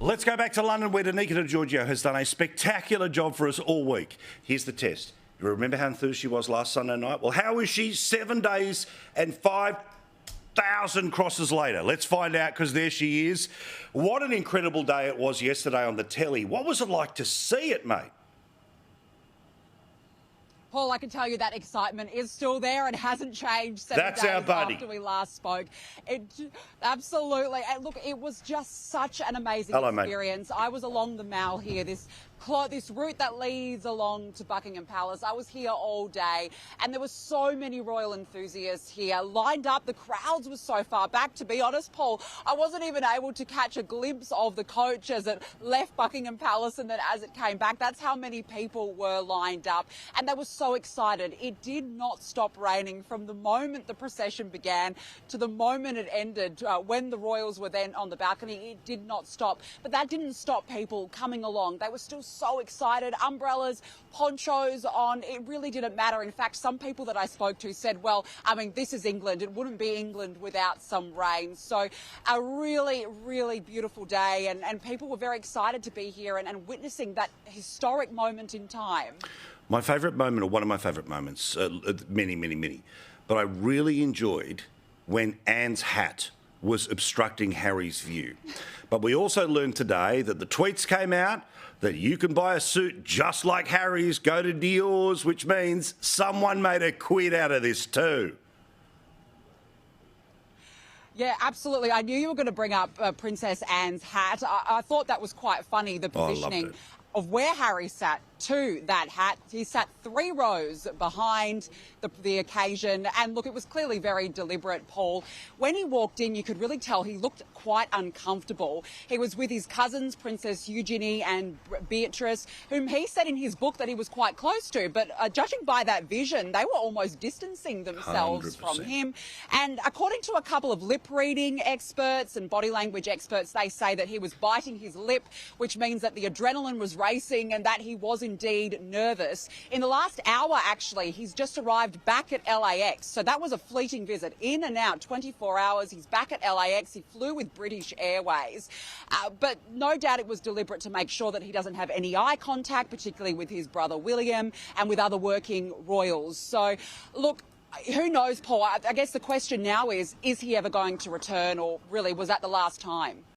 Let's go back to London, where Danica De Giorgio has done a spectacular job for us all week. Here's the test. You remember how enthused she was last Sunday night? Well, how is she 7 days and 5,000 crosses later? Let's find out, because there she is. What an incredible day it was yesterday on the telly. What was it like to see it, mate? Paul, I can tell you that excitement is still there and hasn't changed 7 days after we last spoke. Absolutely. And look, it was just such an amazing experience. Mate. I was along the Mall here, this route that leads along to Buckingham Palace. I was here all day, and there were so many royal enthusiasts here lined up. The crowds were so far back. To be honest, Paul, I wasn't even able to catch a glimpse of the coach as it left Buckingham Palace and then as it came back. That's how many people were lined up, and they were so excited. It did not stop raining from the moment the procession began to the moment it ended. When the royals were then on the balcony, it did not stop. But that didn't stop people coming along. They were still so excited, umbrellas, ponchos on. It really didn't matter. In fact, some people that I spoke to said, well, I mean, this is England. It wouldn't be England without some rain. So a really, really beautiful day, and people were very excited to be here and witnessing that historic moment in time. My favourite moment, or one of my favourite moments, many, but I really enjoyed when Anne's hat was obstructing Harry's view. But we also learned today that the tweets came out that you can buy a suit just like Harry's, go to Dior's, which means someone made a quid out of this too. Yeah, absolutely. I knew you were going to bring up Princess Anne's hat. I thought that was quite funny, the positioning of where Harry sat to that hat. He sat 3 rows behind the occasion, and look, it was clearly very deliberate, Paul. When he walked in, you could really tell he looked quite uncomfortable. He was with his cousins, Princess Eugenie and Beatrice, whom he said in his book that he was quite close to, but judging by that vision, they were almost distancing themselves 100%. From him. And according to a couple of lip reading experts and body language experts, they say that he was biting his lip, which means that the adrenaline was racing and that he was indeed nervous. In the last hour, actually, he's just arrived back at LAX. So that was a fleeting visit, in and out, 24 hours. He's back at LAX. He flew with British Airways. But no doubt it was deliberate to make sure that he doesn't have any eye contact, particularly with his brother William and with other working royals. So, look, who knows, Paul? I guess the question now is he ever going to return, or really was that the last time?